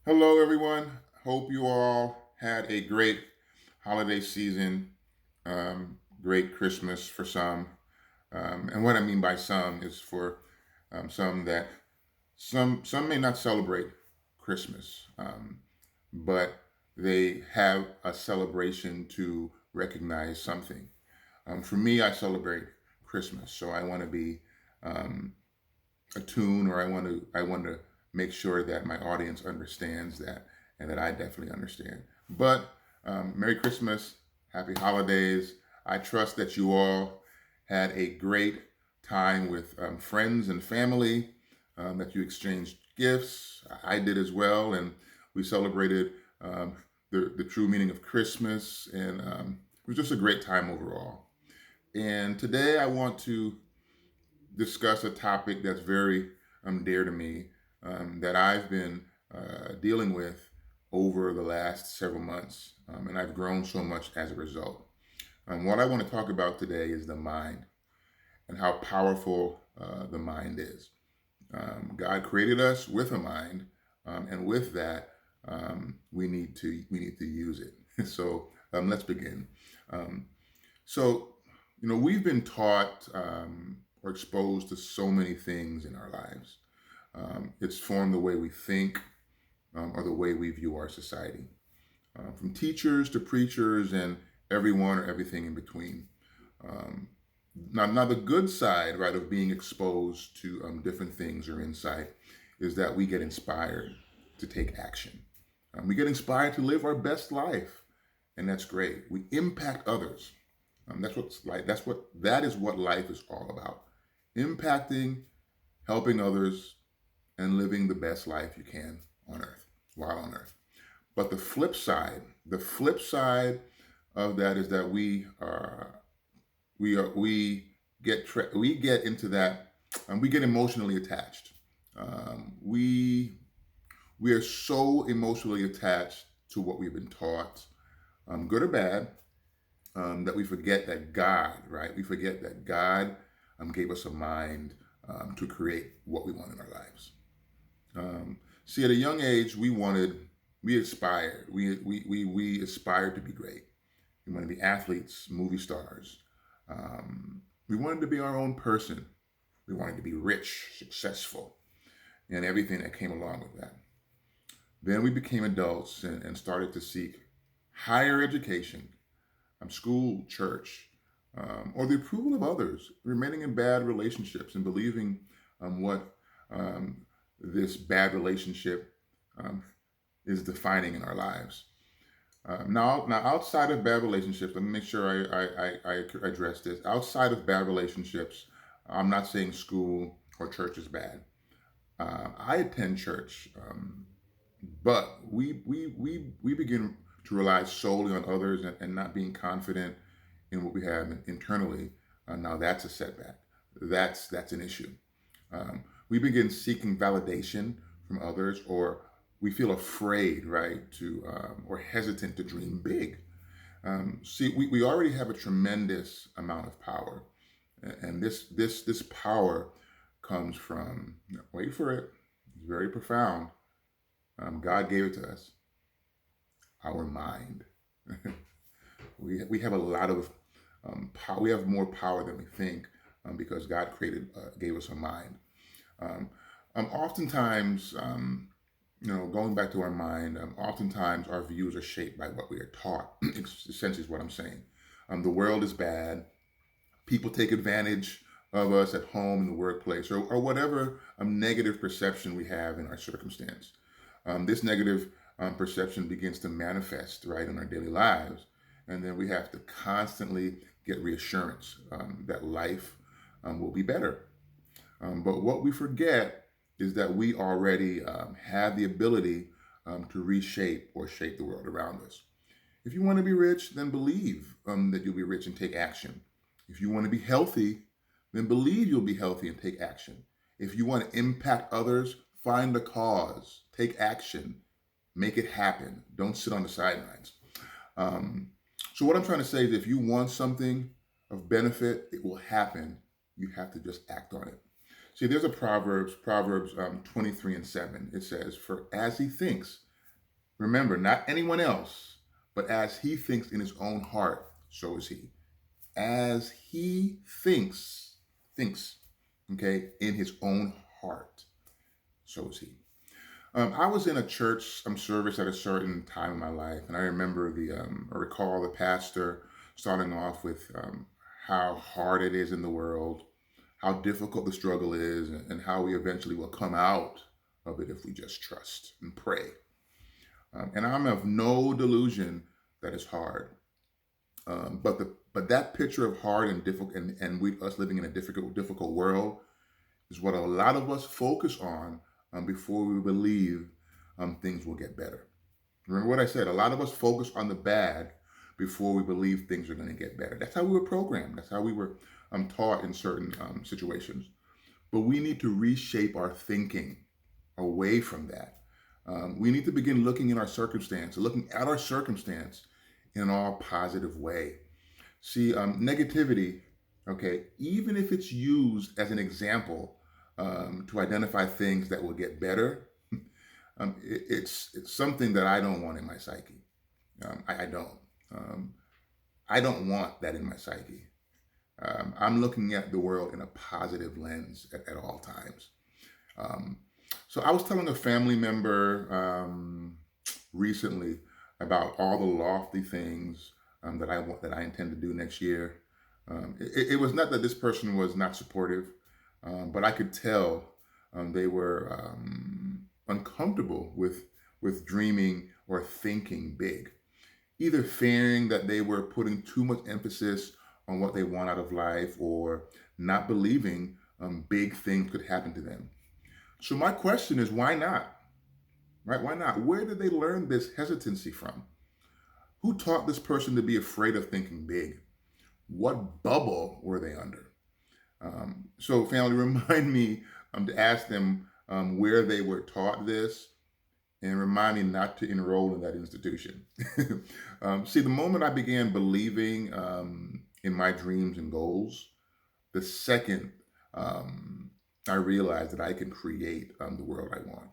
Hello, everyone. Hope you all had a great holiday season, great Christmas for some. And what I mean by some is for some that some may not celebrate Christmas, but they have a celebration to recognize something. For me, I celebrate Christmas, so I want to be um, attuned, or I want to make sure that my audience understands that, and that I definitely understand. But Merry Christmas, Happy Holidays. I trust that you all had a great time with friends and family, that you exchanged gifts. I did as well, and we celebrated um, the true meaning of Christmas, and it was just a great time overall. And today I want to discuss a topic that's very dear to me, that I've been dealing with over the last several months, and I've grown so much as a result. What I want to talk about today is the mind and how powerful the mind is. God created us with a mind, and with that, we need to use it. So let's begin. Um, so, we've been taught or exposed to so many things in our lives. It's formed the way we think, or the way we view our society, from teachers to preachers and everyone or everything in between. Um, now, the good side, right, of being exposed to different things or insight is that we get inspired to take action. We get inspired to live our best life, and that's great. We impact others. That is what life is all about: impacting, helping others, and living the best life you can on earth while on earth. But the flip side of that is that we get into that, we get emotionally attached. We are so emotionally attached to what we've been taught, good or bad, that we forget that God, right? We forget that God gave us a mind to create what we want in our lives. See, at a young age, we aspired to be great. We wanted to be athletes, movie stars. We wanted to be our own person. We wanted to be rich, successful, and everything that came along with that. Then we became adults and started to seek higher education, school, church, or the approval of others, remaining in bad relationships and believing what this bad relationship um, is defining in our lives. Now, outside of bad relationships, let me make sure I address this. Outside of bad relationships, I'm not saying school or church is bad. I attend church, but we begin to rely solely on others, and not being confident in what we have internally. Now that's a setback. That's an issue. We begin seeking validation from others, or we feel afraid, right, to or hesitant to dream big. See, we already have a tremendous amount of power, and this power comes from, wait for it, it's very profound. God gave it to us, our mind. We have a lot of power. We have more power than we think, because God gave us a mind. Um, Oftentimes, going back to our mind, oftentimes our views are shaped by what we are taught. Essentially, is what I'm saying. The world is bad. People take advantage of us at home, in the workplace, or whatever negative perception we have in our circumstance. This negative perception begins to manifest, right, in our daily lives. And then we have to constantly get reassurance that life will be better. But what we forget is that we already have the ability to reshape or shape the world around us. If you want to be rich, then believe that you'll be rich and take action. If you want to be healthy, then believe you'll be healthy and take action. If you want to impact others, find the cause, take action, make it happen. Don't sit on the sidelines. Um, so, what I'm trying to say is, if you want something of benefit, it will happen. You have to just act on it. See, there's a Proverbs 23:7. It says, "For as he thinks, Remember, not anyone else, but as he thinks in his own heart, so is he. As he thinks, okay, in his own heart, so is he. I was in a church service at a certain time in my life, and I remember I recall the pastor starting off with how hard it is in the world, how difficult the struggle is, and how we eventually will come out of it if we just trust and pray. And I'm of no delusion that it's hard. But that picture of hard and difficult, and us living in a difficult world is what a lot of us focus on before we believe things will get better. Remember what I said? A lot of us focus on the bad before we believe things are going to get better. That's how we were programmed. That's how we were taught in certain situations. But we need to reshape our thinking away from that. We need to begin looking at our circumstance in an all positive way. See, negativity, okay, even if it's used as an example to identify things that will get better, it's something that I don't want in my psyche. I don't. I don't want that in my psyche. I'm looking at the world in a positive lens at all times. So I was telling a family member recently about all the lofty things that I intend to do next year. It was not that this person was not supportive, but I could tell they were uncomfortable with dreaming or thinking big, either fearing that they were putting too much emphasis on what they want out of life, or not believing big things could happen to them. So my question is, why not? Right? Why not? Where did they learn this hesitancy from? Who taught this person to be afraid of thinking big? What bubble were they under? So family, remind me to ask them where they were taught this, and remind me not to enroll in that institution. See, the moment I began believing in my dreams and goals, the second I realized that I can create the world I want.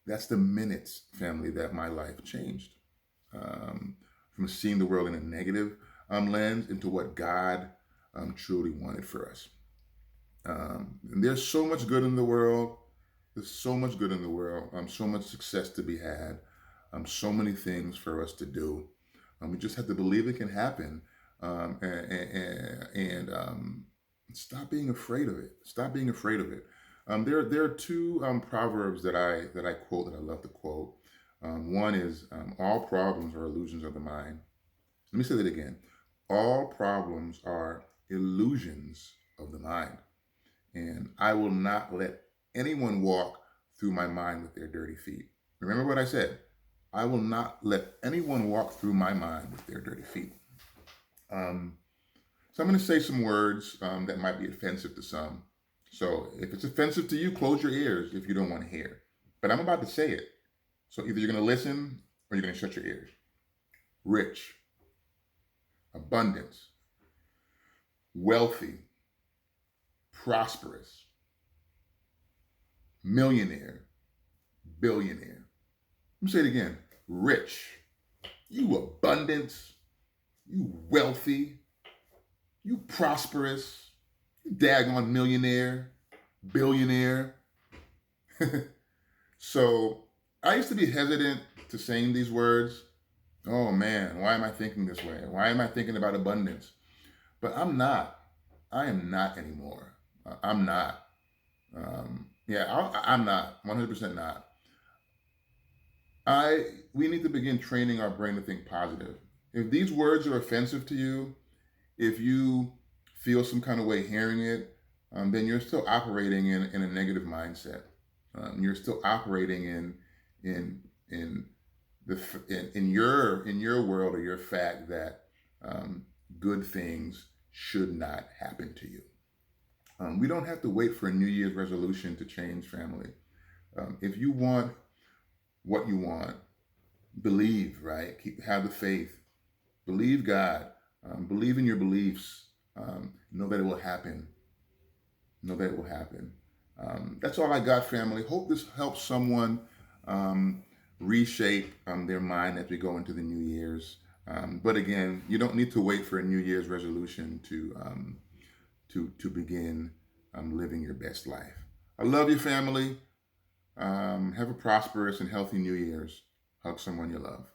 That's the minutes, family, that my life changed. From seeing the world in a negative lens into what God truly wanted for us. And there's so much good in the world. There's so much good in the world. So much success to be had. So many things for us to do. We just have to believe it can happen, and stop being afraid of it. Stop being afraid of it. There are two proverbs that I quote, that I love to quote. One is, all problems are illusions of the mind. Let me say that again. All problems are illusions of the mind. And I will not let anyone walk through my mind with their dirty feet. Remember what I said. I will not let anyone walk through my mind with their dirty feet. So I'm going to say some words that might be offensive to some. So if it's offensive to you, close your ears if you don't want to hear. But I'm about to say it. So either you're going to listen or you're going to shut your ears. Rich, abundance, wealthy, prosperous, millionaire, billionaire. Let me say it again. Rich, you abundance, you wealthy, you prosperous, you daggone millionaire, billionaire. So I used to be hesitant to saying these words. Oh man, why am I thinking this way? Why am I thinking about abundance? But I'm not. I am not anymore. I'm not. I'm not. 100% not. We need to begin training our brain to think positive. If these words are offensive to you, if you feel some kind of way hearing it, then you're still operating in a negative mindset. You're still operating in your world, or your fact that good things should not happen to you. We don't have to wait for a New Year's resolution to change, family. If you want what you want, believe, right? Have the faith. Believe God. Believe in your beliefs. Know that it will happen. Know that it will happen. That's all I got, family. Hope this helps someone reshape their mind as we go into the New Year's. But again, you don't need to wait for a New Year's resolution to begin living your best life. I love you, family. Have a prosperous and healthy New Year's. Hug someone you love.